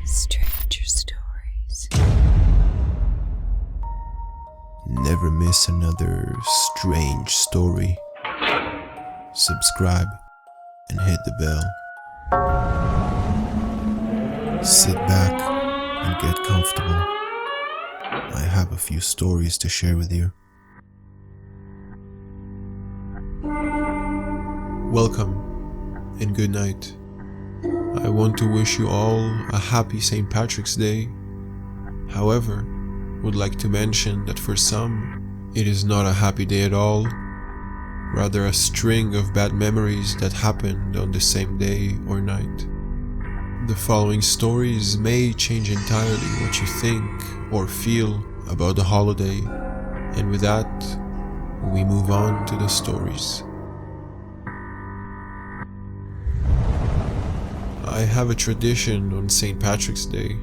Stranger Stories. Never miss another strange story. Subscribe and hit the bell. Sit back and get comfortable. I have a few stories to share with you. Welcome and good night. I want to wish you all a happy St. Patrick's Day. However, would like to mention that for some, it is not a happy day at all, rather a string of bad memories that happened on the same day or night. The following stories may change entirely what you think or feel about the holiday, and with that, we move on to the stories. I have a tradition on St. Patrick's Day.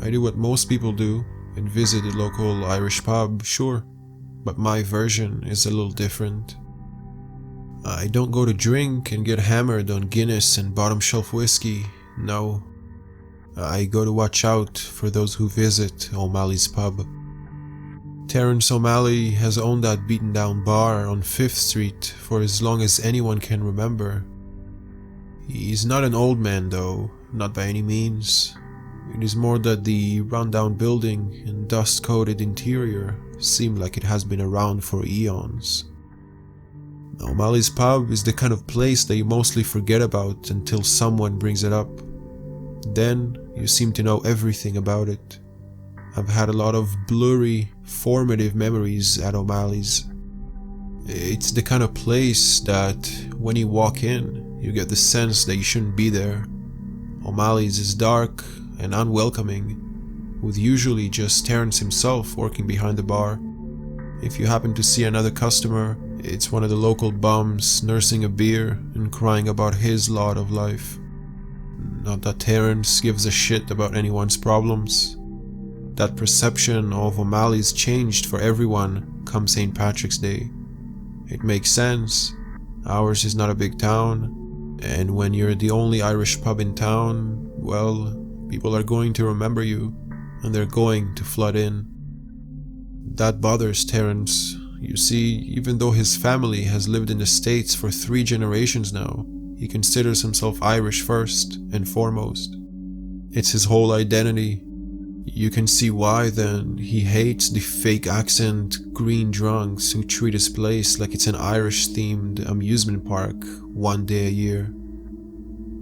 I do what most people do and visit a local Irish pub, sure, but my version is a little different. I don't go to drink and get hammered on Guinness and bottom shelf whiskey, no. I go to watch out for those who visit OMalleys Pub. Terence O'Malley has owned that beaten down bar on 5th Street for as long as anyone can remember. He's not an old man though, not by any means. It is more that the rundown building and dust-coated interior seem like it has been around for eons. O'Malley's Pub is the kind of place that you mostly forget about until someone brings it up. Then you seem to know everything about it. I've had a lot of blurry, formative memories at O'Malley's. It's the kind of place that when you walk in, you get the sense that you shouldn't be there. O'Malley's is dark and unwelcoming, with usually just Terence himself working behind the bar. If you happen to see another customer, it's one of the local bums nursing a beer and crying about his lot of life. Not that Terence gives a shit about anyone's problems. That perception of O'Malley's changed for everyone come St. Patrick's Day. It makes sense. Ours is not a big town, and when you're the only Irish pub in town, well, people are going to remember you, and they're going to flood in. That bothers Terence. You see, even though his family has lived in the States for 3 generations now, he considers himself Irish first and foremost. It's his whole identity. You can see why then he hates the fake accent green drunks who treat his place like it's an Irish-themed amusement park one day a year.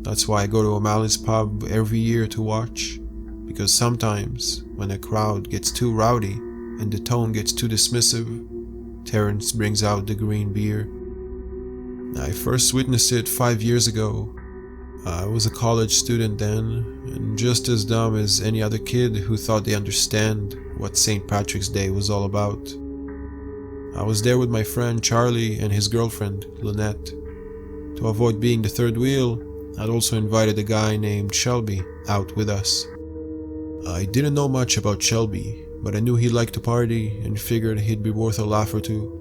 That's why I go to O'Malley's Pub every year to watch, because sometimes when a crowd gets too rowdy and the tone gets too dismissive, Terence brings out the green beer. I first witnessed it 5 years ago. I was a college student then, and just as dumb as any other kid who thought they understand what St. Patrick's Day was all about. I was there with my friend Charlie and his girlfriend, Lynette. To avoid being the third wheel, I'd also invited a guy named Shelby out with us. I didn't know much about Shelby, but I knew he liked to party and figured he'd be worth a laugh or two.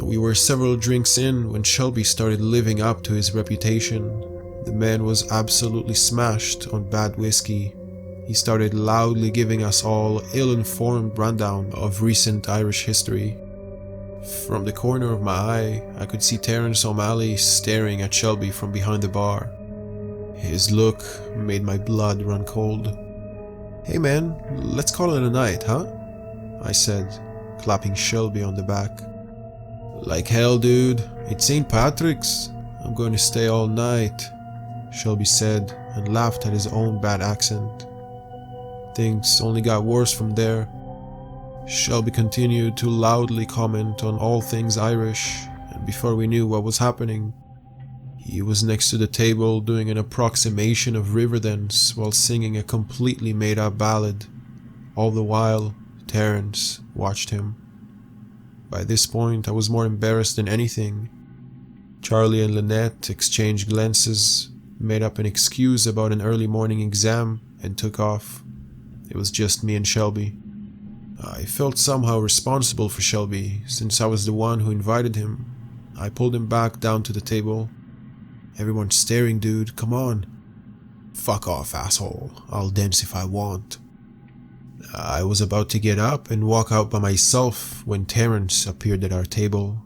We were several drinks in when Shelby started living up to his reputation. The man was absolutely smashed on bad whiskey. He started loudly giving us all ill-informed rundown of recent Irish history. From the corner of my eye, I could see Terence O'Malley staring at Shelby from behind the bar. His look made my blood run cold. "Hey man, let's call it a night, huh?" I said, clapping Shelby on the back. "Like hell, dude. It's St. Patrick's. I'm going to stay all night," Shelby said and laughed at his own bad accent. Things only got worse from there. Shelby continued to loudly comment on all things Irish, and before we knew what was happening, he was next to the table doing an approximation of Riverdance while singing a completely made-up ballad. All the while, Terence watched him. By this point, I was more embarrassed than anything. Charlie and Lynette exchanged glances, made up an excuse about an early morning exam, and took off. It was just me and Shelby. I felt somehow responsible for Shelby, since I was the one who invited him. I pulled him back down to the table. Everyone's staring, dude. Come on. Fuck off, asshole. I'll dance if I want. I was about to get up and walk out by myself when Terrence appeared at our table.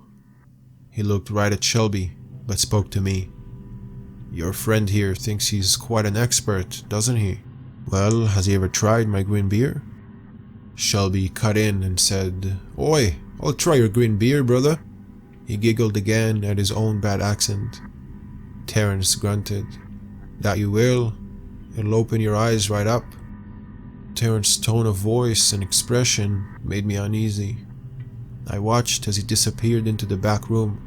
He looked right at Shelby, but spoke to me. Your friend here thinks he's quite an expert, doesn't he? Well, has he ever tried my green beer? Shelby cut in and said, Oi, I'll try your green beer, brother. He giggled again at his own bad accent. Terrence grunted. That you will. It'll open your eyes right up. Terrence's tone of voice and expression made me uneasy. I watched as he disappeared into the back room.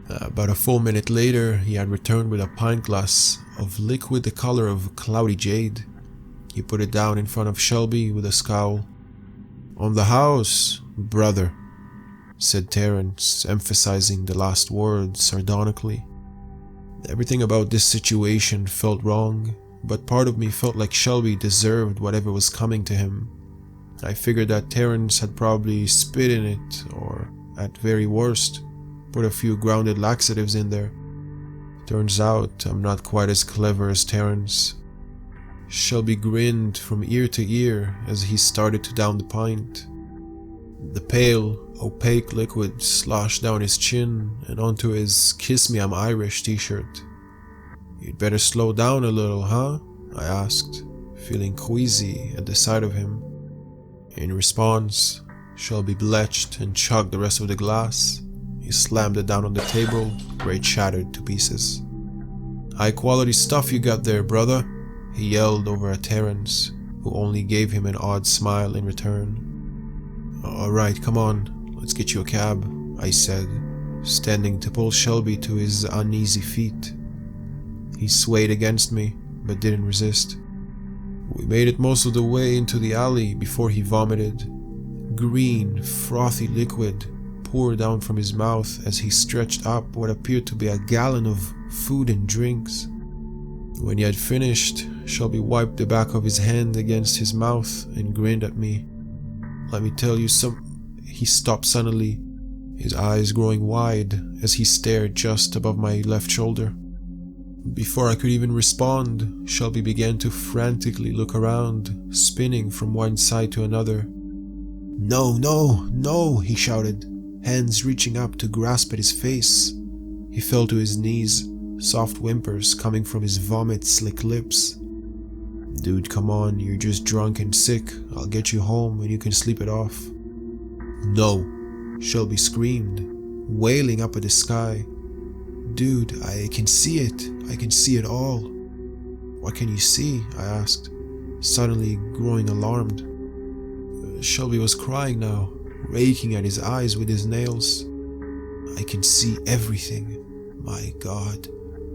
About a full minute later, he had returned with a pint glass of liquid the color of cloudy jade. He put it down in front of Shelby with a scowl. On the house, brother, said Terrence, emphasizing the last word sardonically. Everything about this situation felt wrong, but part of me felt like Shelby deserved whatever was coming to him. I figured that Terrence had probably spit in it, or, at very worst, put a few grounded laxatives in there. Turns out I'm not quite as clever as Terrence. Shelby grinned from ear to ear as he started to down the pint. The pale, opaque liquid sloshed down his chin and onto his Kiss Me I'm Irish t-shirt. You'd better slow down a little, huh? I asked, feeling queasy at the sight of him. In response, Shelby bletched and chugged the rest of the glass. He slammed it down on the table, where it shattered to pieces. High quality stuff you got there, brother, he yelled over at Terrence, who only gave him an odd smile in return. Alright, come on, let's get you a cab, I said, standing to pull Shelby to his uneasy feet. He swayed against me, but didn't resist. We made it most of the way into the alley before he vomited. Green, frothy liquid poured down from his mouth as he stretched up what appeared to be a gallon of food and drinks. When he had finished, Shelby wiped the back of his hand against his mouth and grinned at me. Let me tell you He stopped suddenly, his eyes growing wide as he stared just above my left shoulder. Before I could even respond, Shelby began to frantically look around, spinning from one side to another. No, no, no, he shouted, hands reaching up to grasp at his face. He fell to his knees, soft whimpers coming from his vomit-slick lips. Dude, come on, you're just drunk and sick. I'll get you home and you can sleep it off. No, Shelby screamed, wailing up at the sky. Dude, I can see it. I can see it all. What can you see? I asked, suddenly growing alarmed. Shelby was crying now, raking at his eyes with his nails. I can see everything. My God.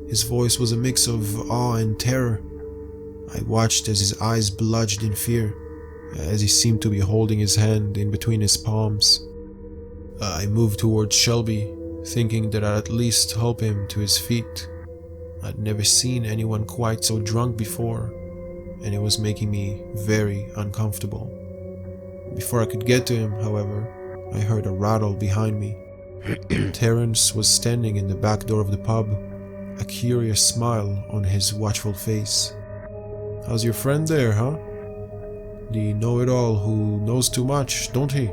His voice was a mix of awe and terror. I watched as his eyes bludged in fear, as he seemed to be holding his hand in between his palms. I moved towards Shelby, thinking that I'd at least help him to his feet. I'd never seen anyone quite so drunk before, and it was making me very uncomfortable. Before I could get to him, however, I heard a rattle behind me. Terrence was standing in the back door of the pub, a curious smile on his watchful face. How's your friend there, huh? The know-it-all who knows too much, don't he?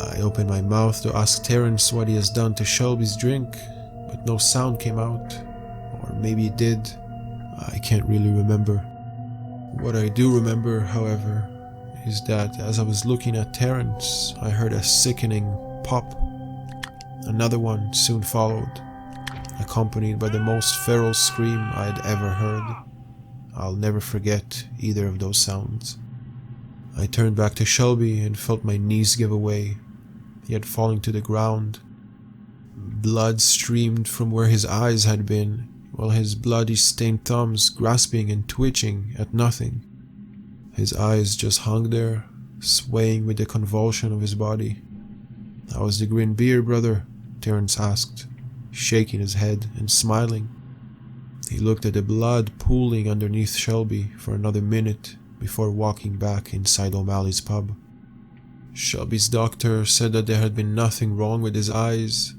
I opened my mouth to ask Terrence what he has done to Shelby's drink, but no sound came out. Or maybe it did. I can't really remember. What I do remember, however, is that as I was looking at Terrence, I heard a sickening pop. Another one soon followed, accompanied by the most feral scream I had ever heard. I'll never forget either of those sounds. I turned back to Shelby and felt my knees give away. He had fallen to the ground. Blood streamed from where his eyes had been, while his bloody stained thumbs grasping and twitching at nothing. His eyes just hung there, swaying with the convulsion of his body. How was the green beer, brother? Terrence asked, shaking his head and smiling. He looked at the blood pooling underneath Shelby for another minute before walking back inside OMalleys Pub. Shelby's doctor said that there had been nothing wrong with his eyes.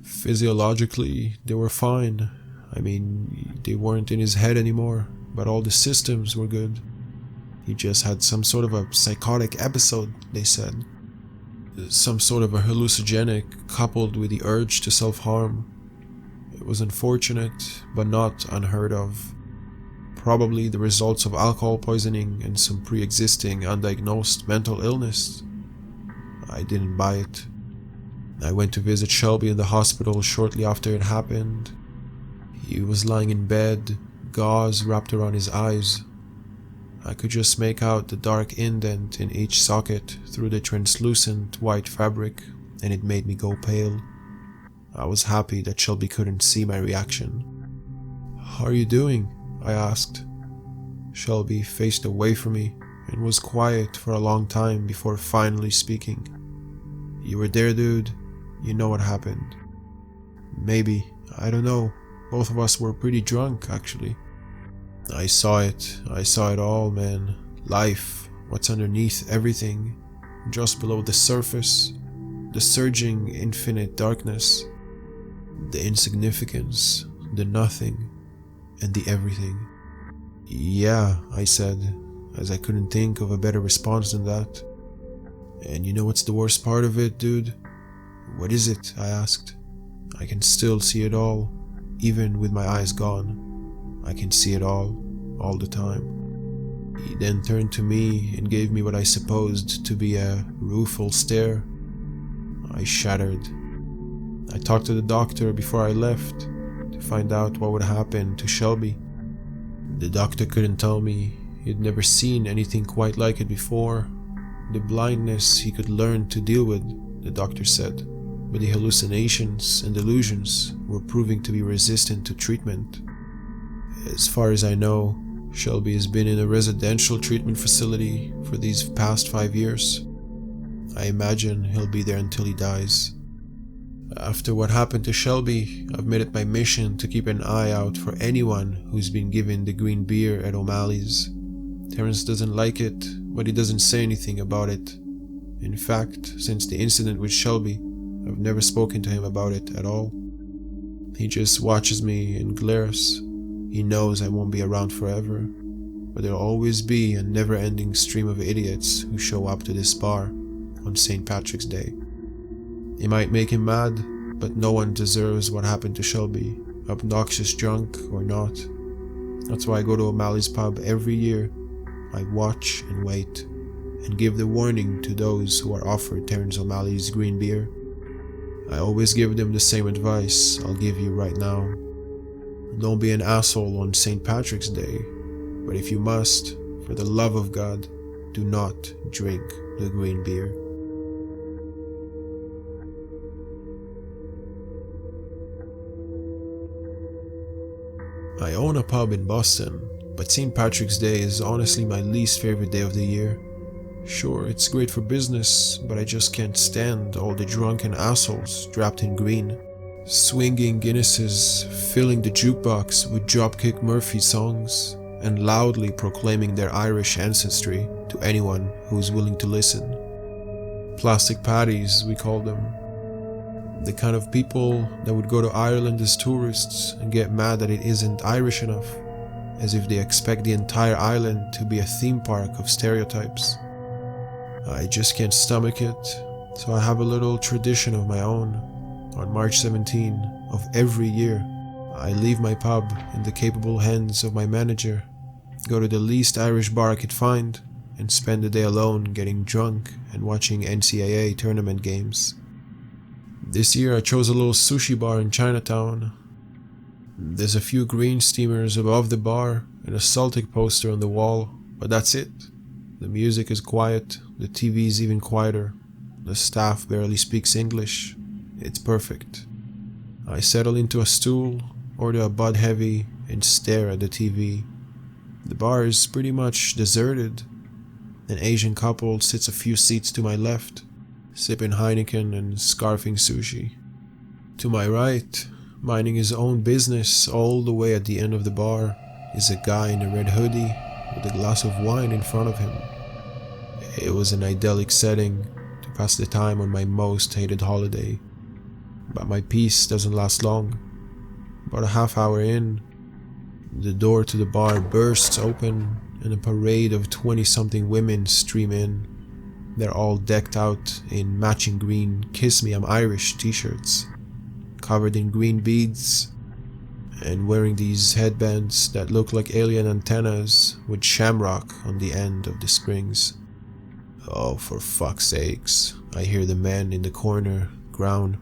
Physiologically, they were fine, I mean, they weren't in his head anymore, but all the systems were good. He just had some sort of a psychotic episode, they said. Some sort of a hallucinogenic coupled with the urge to self-harm. It was unfortunate, but not unheard of. Probably the results of alcohol poisoning and some pre-existing undiagnosed mental illness. I didn't buy it. I went to visit Shelby in the hospital shortly after it happened. He was lying in bed, gauze wrapped around his eyes. I could just make out the dark indent in each socket through the translucent white fabric, and it made me go pale. I was happy that Shelby couldn't see my reaction. "How are you doing?" I asked. Shelby faced away from me and was quiet for a long time before finally speaking. "You were there, dude. You know what happened." "Maybe. I don't know. Both of us were pretty drunk, actually." I saw it all, man. Life, what's underneath everything, just below the surface, the surging infinite darkness, the insignificance, the nothing, and the everything. "Yeah," I said, as I couldn't think of a better response than that. "And you know what's the worst part of it, dude?" "What is it?" I asked. "I can still see it all, even with my eyes gone. I can see it all the time." He then turned to me and gave me what I supposed to be a rueful stare. I shattered. I talked to the doctor before I left to find out what would happen to Shelby. The doctor couldn't tell me. He'd never seen anything quite like it before. The blindness he could learn to deal with, the doctor said, but the hallucinations and delusions were proving to be resistant to treatment. As far as I know, Shelby has been in a residential treatment facility for these past 5 years. I imagine he'll be there until he dies. After what happened to Shelby, I've made it my mission to keep an eye out for anyone who's been given the green beer at O'Malley's. Terrence doesn't like it, but he doesn't say anything about it. In fact, since the incident with Shelby, I've never spoken to him about it at all. He just watches me and glares. He knows I won't be around forever, but there'll always be a never-ending stream of idiots who show up to this bar on St. Patrick's Day. It might make him mad, but no one deserves what happened to Shelby, obnoxious drunk or not. That's why I go to OMalleys Pub every year. I watch and wait, and give the warning to those who are offered Terrence O'Malley's green beer. I always give them the same advice I'll give you right now. Don't be an asshole on St. Patrick's Day, but if you must, for the love of God, do not drink the green beer. I own a pub in Boston, but St. Patrick's Day is honestly my least favorite day of the year. Sure, it's great for business, but I just can't stand all the drunken assholes draped in green, swinging Guinnesses, filling the jukebox with Dropkick Murphy songs, and loudly proclaiming their Irish ancestry to anyone who is willing to listen. Plastic patties, we call them. The kind of people that would go to Ireland as tourists and get mad that it isn't Irish enough, as if they expect the entire island to be a theme park of stereotypes. I just can't stomach it, so I have a little tradition of my own. On March 17 of every year, I leave my pub in the capable hands of my manager, go to the least Irish bar I could find, and spend the day alone getting drunk and watching NCAA tournament games. This year I chose a little sushi bar in Chinatown. There's a few green steamers above the bar and a Celtic poster on the wall, but that's it. The music is quiet, the TV is even quieter, the staff barely speaks English. It's perfect. I settle into a stool, order a Bud Heavy, and stare at the TV. The bar is pretty much deserted. An Asian couple sits a few seats to my left, sipping Heineken and scarfing sushi. To my right, minding his own business all the way at the end of the bar, is a guy in a red hoodie with a glass of wine in front of him. It was an idyllic setting to pass the time on my most hated holiday. But my peace doesn't last long. About a half hour in, the door to the bar bursts open and a parade of 20-something women stream in. They're all decked out in matching green "Kiss Me, I'm Irish" t-shirts, covered in green beads, and wearing these headbands that look like alien antennas with shamrock on the end of the springs. Oh, for fuck's sakes, I hear the man in the corner groan.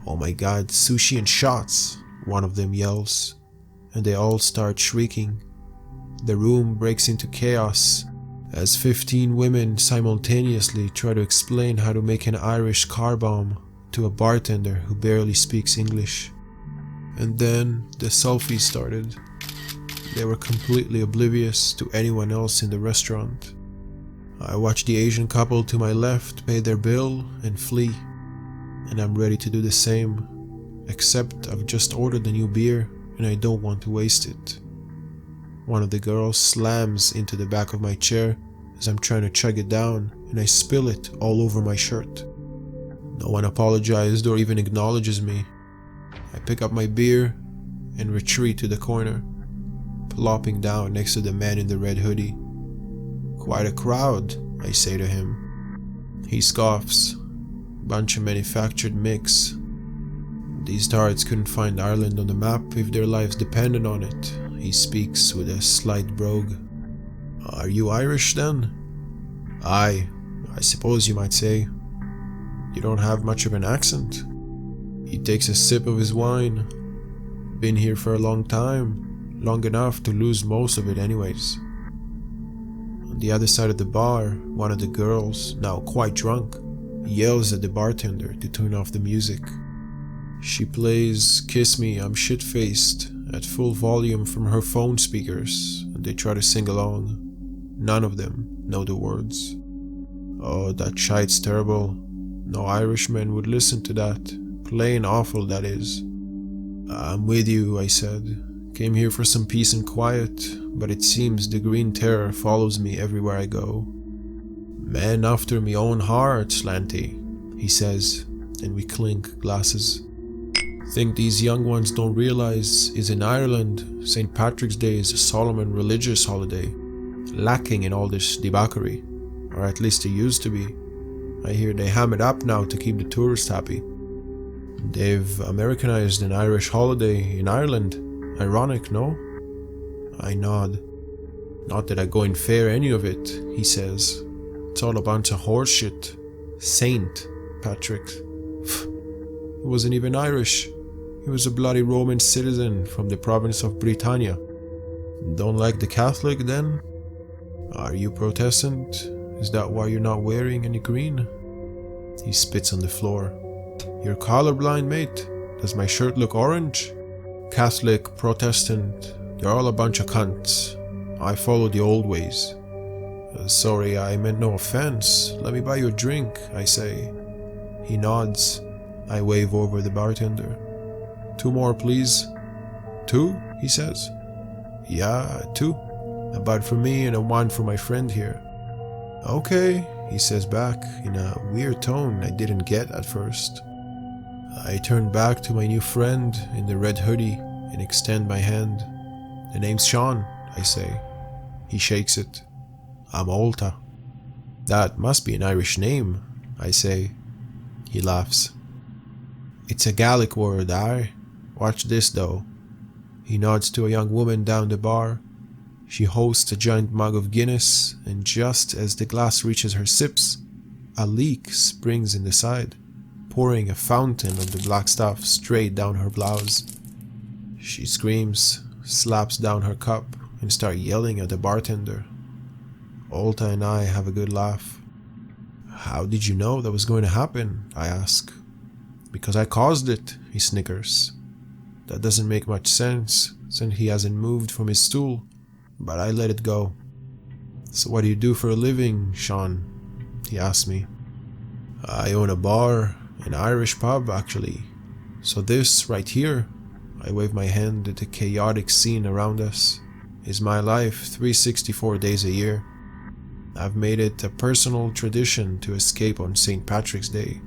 "Oh my god, sushi and shots," one of them yells, and they all start shrieking. The room breaks into chaos as 15 women simultaneously try to explain how to make an Irish car bomb to a bartender who barely speaks English. And then the selfies started. They were completely oblivious to anyone else in the restaurant. I watch the Asian couple to my left pay their bill and flee, and I'm ready to do the same, except I've just ordered a new beer and I don't want to waste it. One of the girls slams into the back of my chair as I'm trying to chug it down, and I spill it all over my shirt. No one apologized or even acknowledges me. I pick up my beer and retreat to the corner, plopping down next to the man in the red hoodie. "Quite a crowd," I say to him. He scoffs. "Bunch of manufactured mix. These tards couldn't find Ireland on the map if their lives depended on it," he speaks with a slight brogue. "Are you Irish then?" "Aye, I suppose you might say." "You don't have much of an accent." He takes a sip of his wine. "Been here for a long time, long enough to lose most of it anyways." On the other side of the bar, one of the girls, now quite drunk, yells at the bartender to turn off the music. She plays "Kiss Me, I'm Shit-Faced" at full volume from her phone speakers, and they try to sing along. None of them know the words. Oh, that shite's terrible. No Irishman would listen to that. Plain awful, that is. "I'm with you," I said. "Came here for some peace and quiet, but it seems the green terror follows me everywhere I go." "Man after me own heart, Slanty," he says, and we clink glasses. "Think these young ones don't realize is in Ireland, St. Patrick's Day is a solemn and religious holiday, lacking in all this debauchery, or at least it used to be. I hear they ham it up now to keep the tourists happy." "They've Americanized an Irish holiday in Ireland. Ironic, no?" I nod. "Not that I go in fair any of it," he says. "It's all a bunch of horseshit. Saint Patrick. He wasn't even Irish. He was a bloody Roman citizen from the province of Britannia." "Don't like the Catholic then?" "Are you Protestant? Is that why you're not wearing any green?" He spits on the floor. "You're colorblind, mate. Does my shirt look orange? Catholic, Protestant, they're all a bunch of cunts. I follow the old ways." "Sorry, I meant no offense. Let me buy you a drink," I say. He nods. I wave over the bartender. "2 more, please." "2?" he says. "Yeah, 2. A bud for me and a one for my friend here." "Okay," he says back in a weird tone I didn't get at first. I turn back to my new friend in the red hoodie and extend my hand. "The name's Sean," I say. He shakes it. "I'm Olta." "That must be an Irish name," I say. He laughs. "It's a Gaelic word, aye. Watch this though." He nods to a young woman down the bar. She hosts a giant mug of Guinness, and just as the glass reaches her sips, a leak springs in the side, pouring a fountain of the black stuff straight down her blouse. She screams, slaps down her cup, and starts yelling at the bartender. Olta and I have a good laugh. "How did you know that was going to happen?" I ask. "Because I caused it," he snickers. That doesn't make much sense, since he hasn't moved from his stool, but I let it go. "So what do you do for a living, Sean?" he asks me. "I own a bar, an Irish pub actually. So this right here," I wave my hand at the chaotic scene around us, "is my life 364 days a year. I've made it a personal tradition to escape on St. Patrick's Day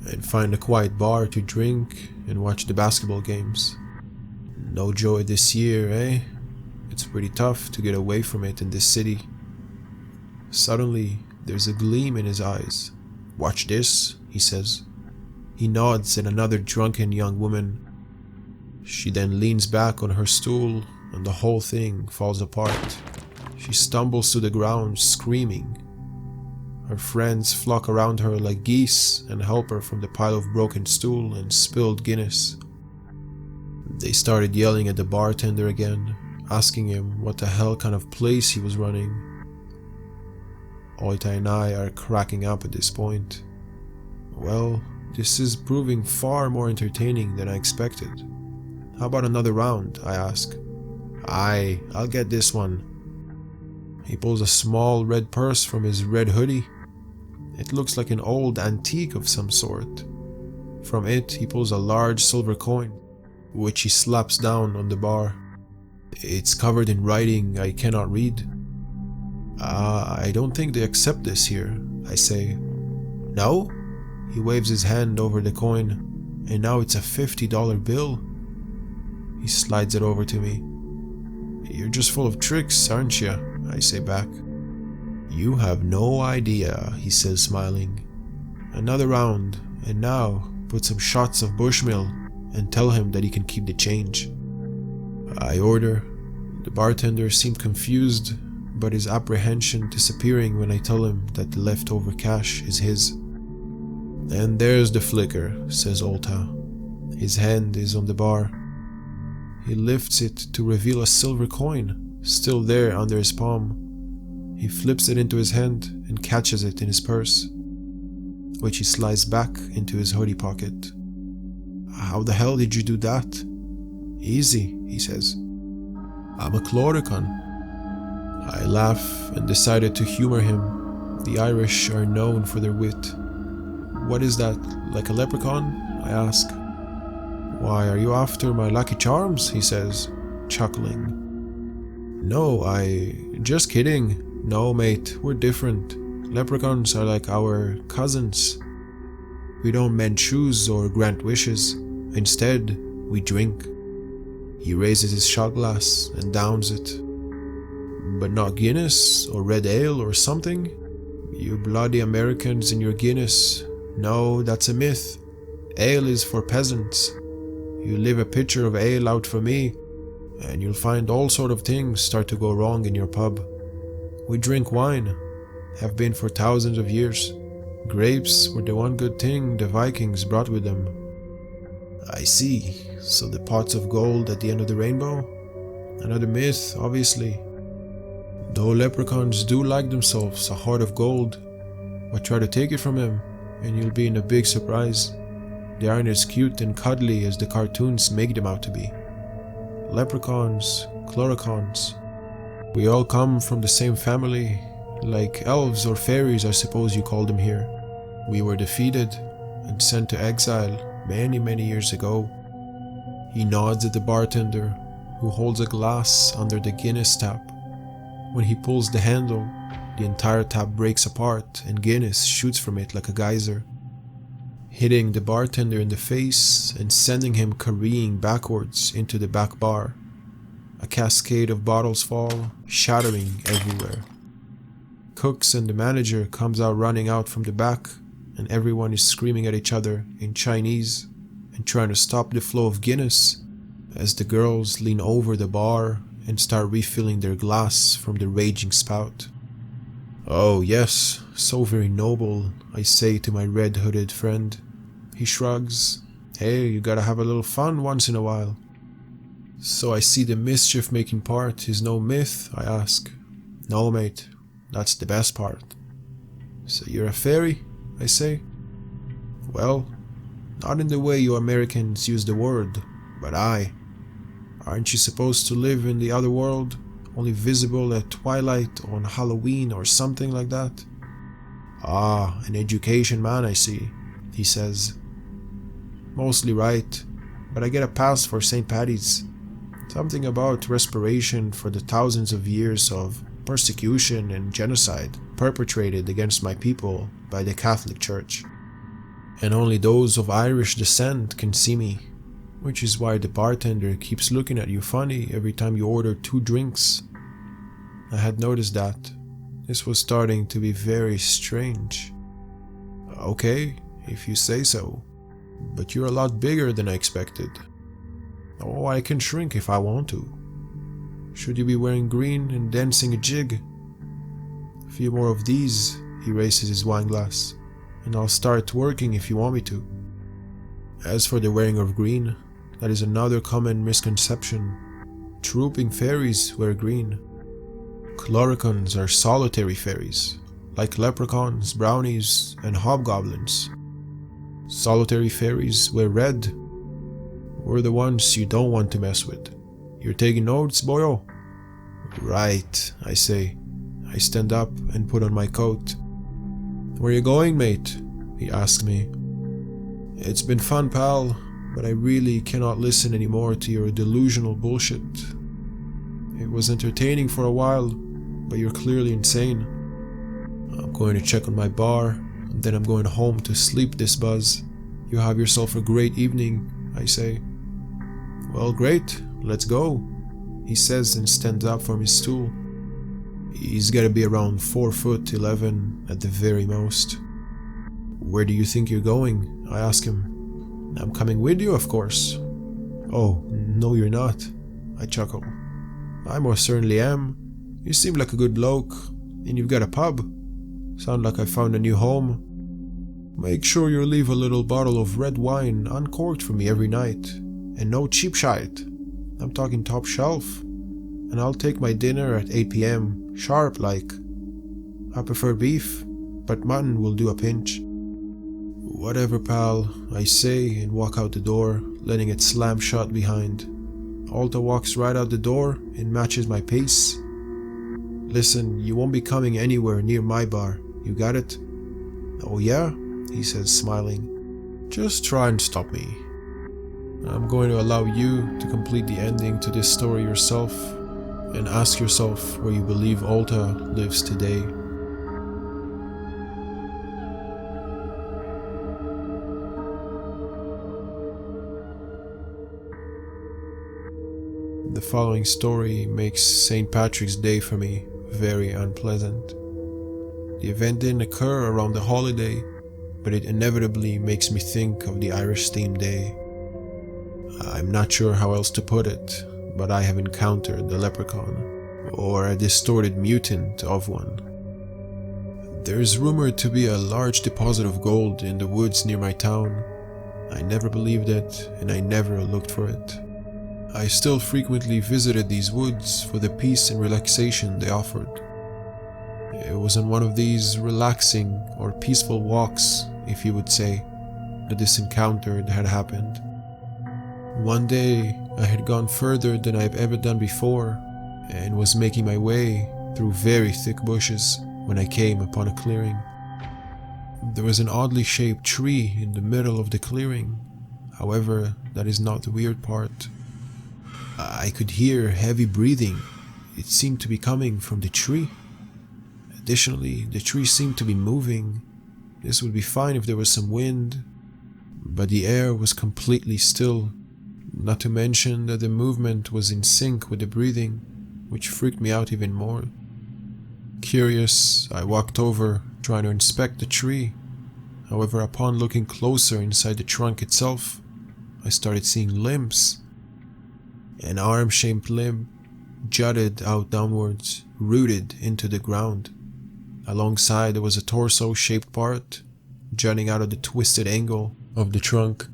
and find a quiet bar to drink and watch the basketball games. No joy this year, eh? It's pretty tough to get away from it in this city. Suddenly, there's a gleam in his eyes. Watch this, he says. He nods at another drunken young woman. She then leans back on her stool and the whole thing falls apart. She stumbles to the ground, screaming. Her friends flock around her like geese and help her from the pile of broken stool and spilled Guinness. They started yelling at the bartender again, asking him what the hell kind of place he was running. Oita and I are cracking up at this point. Well, this is proving far more entertaining than I expected. How about another round? I ask. Aye, I'll get this one. He pulls a small red purse from his red hoodie. It looks like an old antique of some sort. From it, he pulls a large silver coin, which he slaps down on the bar. It's covered in writing I cannot read. I don't think they accept this here, I say. No? He waves his hand over the coin, and now it's a $50 bill. He slides it over to me. You're just full of tricks, aren't you? I say back. You have no idea, he says, smiling. Another round, and now put some shots of Bushmill and tell him that he can keep the change. I order. The bartender seemed confused, but his apprehension disappearing when I tell him that the leftover cash is his. And there's the flicker, says Olta. His hand is on the bar. He lifts it to reveal a silver coin, still there under his palm. He flips it into his hand and catches it in his purse, which he slides back into his hoodie pocket. How the hell did you do that? Easy, he says. I'm a chloricon. I laugh and decided to humor him. The Irish are known for their wit. What is that, like a leprechaun? I ask. Why, are you after my lucky charms? He says, chuckling. No, just kidding. No, mate, we're different. Leprechauns are like our cousins. We don't mend shoes or grant wishes. Instead, we drink. He raises his shot glass and downs it. But not Guinness or red ale or something? You bloody Americans and your Guinness. No, that's a myth. Ale is for peasants. You leave a pitcher of ale out for me, and you'll find all sort of things start to go wrong in your pub. We drink wine, have been for thousands of years. Grapes were the one good thing the Vikings brought with them. I see. So the pots of gold at the end of the rainbow? Another myth, obviously. Though leprechauns do like themselves a heart of gold, but try to take it from them, and you'll be in a big surprise. They aren't as cute and cuddly as the cartoons make them out to be. Leprechauns, chloricons, we all come from the same family, like elves or fairies I suppose you call them here. We were defeated and sent to exile many years ago. He nods at the bartender, who holds a glass under the Guinness tap. When he pulls the handle, the entire tap breaks apart and Guinness shoots from it like a geyser, hitting the bartender in the face and sending him careening backwards into the back bar. A cascade of bottles fall, shattering everywhere. Cooks and the manager comes out running out from the back, and everyone is screaming at each other in Chinese and trying to stop the flow of Guinness as the girls lean over the bar and start refilling their glass from the raging spout. Oh yes, so very noble, I say to my red-hooded friend. He shrugs. Hey, you gotta have a little fun once in a while. So I see the mischief-making part is no myth, I ask. No, mate, that's the best part. So you're a fairy, I say. Well, not in the way you Americans use the word, but aren't you supposed to live in the other world, only visible at twilight or on Halloween or something like that? Ah, an education man, I see, he says. Mostly right, but I get a pass for St. Paddy's. Something about respiration for the thousands of years of persecution and genocide perpetrated against my people by the Catholic Church. And only those of Irish descent can see me. which is why the bartender keeps looking at you funny every time you order 2 drinks. I had noticed that. This was starting to be very strange. Okay, if you say so, but you're a lot bigger than I expected. Oh, I can shrink if I want to. Should you be wearing green and dancing a jig? A few more of these, he raises his wine glass, and I'll start working if you want me to. As for the wearing of green, that is another common misconception. Trooping fairies wear green. Chloricons are solitary fairies, like leprechauns, brownies, and hobgoblins. Solitary fairies wear red. We're the ones you don't want to mess with. You're taking notes, boyo? Right, I say. I stand up and put on my coat. Where you going, mate? He asks me. It's been fun, pal, but I really cannot listen anymore to your delusional bullshit. It was entertaining for a while, but you're clearly insane. I'm going to check on my bar, and then I'm going home to sleep this buzz. You have yourself a great evening, I say. Well, great, let's go, he says and stands up from his stool. He's gotta be around 4'11" at the very most. Where do you think you're going? I ask him. I'm coming with you, of course. Oh, no you're not, I chuckle. I most certainly am. You seem like a good bloke, and you've got a pub. Sound like I found a new home. Make sure you leave a little bottle of red wine uncorked for me every night, and no cheap shite. I'm talking top shelf. And I'll take my dinner at 8 PM, sharp like. I prefer beef, but mutton will do a pinch. Whatever, pal, I say and walk out the door, letting it slam shut behind. Alta walks right out the door and matches my pace. Listen, you won't be coming anywhere near my bar, you got it? Oh yeah? He says, smiling. Just try and stop me. I'm going to allow you to complete the ending to this story yourself, and ask yourself where you believe Alta lives today. The following story makes St. Patrick's Day for me very unpleasant. The event didn't occur around the holiday, but it inevitably makes me think of the Irish-themed day. I'm not sure how else to put it, but I have encountered the leprechaun, or a distorted mutant of one. There's rumored to be a large deposit of gold in the woods near my town. I never believed it, and I never looked for it. I still frequently visited these woods for the peace and relaxation they offered. It was on one of these relaxing or peaceful walks, if you would say, that this encounter had happened. One day, I had gone further than I've ever done before, and was making my way through very thick bushes when I came upon a clearing. There was an oddly shaped tree in the middle of the clearing. However, that is not the weird part. I could hear heavy breathing. It seemed to be coming from the tree. Additionally, the tree seemed to be moving. This would be fine if there was some wind, but the air was completely still, not to mention that the movement was in sync with the breathing, which freaked me out even more. Curious, I walked over, trying to inspect the tree. However, upon looking closer inside the trunk itself, I started seeing limbs. An arm-shaped limb jutted out downwards, rooted into the ground. Alongside there was a torso-shaped part, jutting out of the twisted angle of the trunk.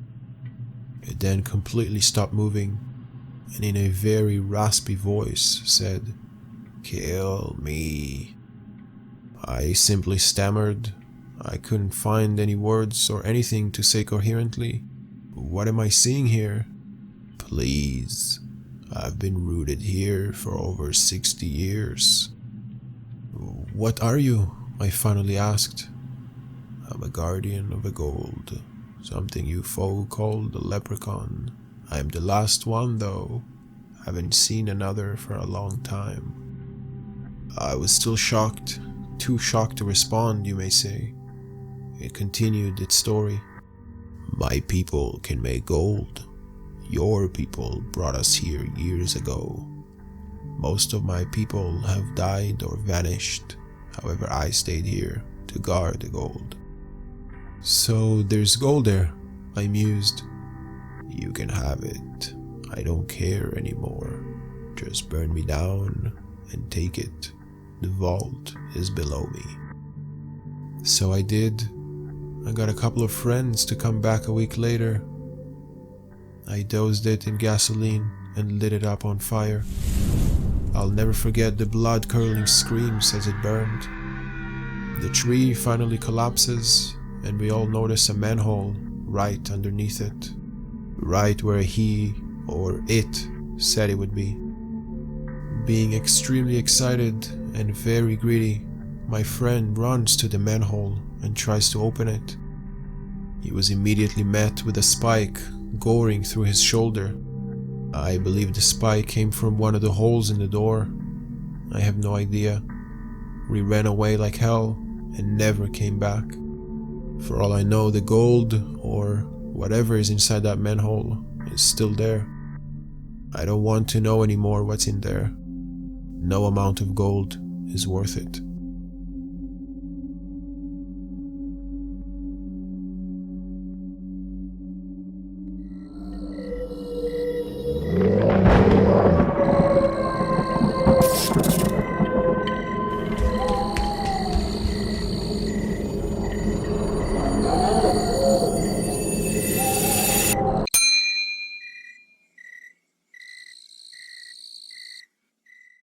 It then completely stopped moving, and in a very raspy voice said, "Kill me." I simply stammered. I couldn't find any words or anything to say coherently. What am I seeing here? Please. I've been rooted here for over 60 years. What are you? I finally asked. I'm a guardian of the gold, something you folk call the Leprechaun. I'm the last one though. Haven't seen another for a long time. I was still shocked, too shocked to respond, you may say. It continued its story. My people can make gold. Your people brought us here years ago. Most of my people have died or vanished. However, I stayed here to guard the gold." "So there's gold there," I mused. "You can have it. I don't care anymore. Just burn me down and take it. The vault is below me." So I did. I got a couple of friends to come back a week later. I dosed it in gasoline and lit it up on fire. I'll never forget the blood-curdling screams as it burned. The tree finally collapses, and we all notice a manhole right underneath it, right where he or it said it would be. Being extremely excited and very greedy, my friend runs to the manhole and tries to open it. He was immediately met with a spike goring through his shoulder. I believe the spike came from one of the holes in the door. I have no idea. We ran away like hell and never came back. For all I know, the gold, or whatever is inside that manhole, is still there. I don't want to know anymore what's in there. No amount of gold is worth it.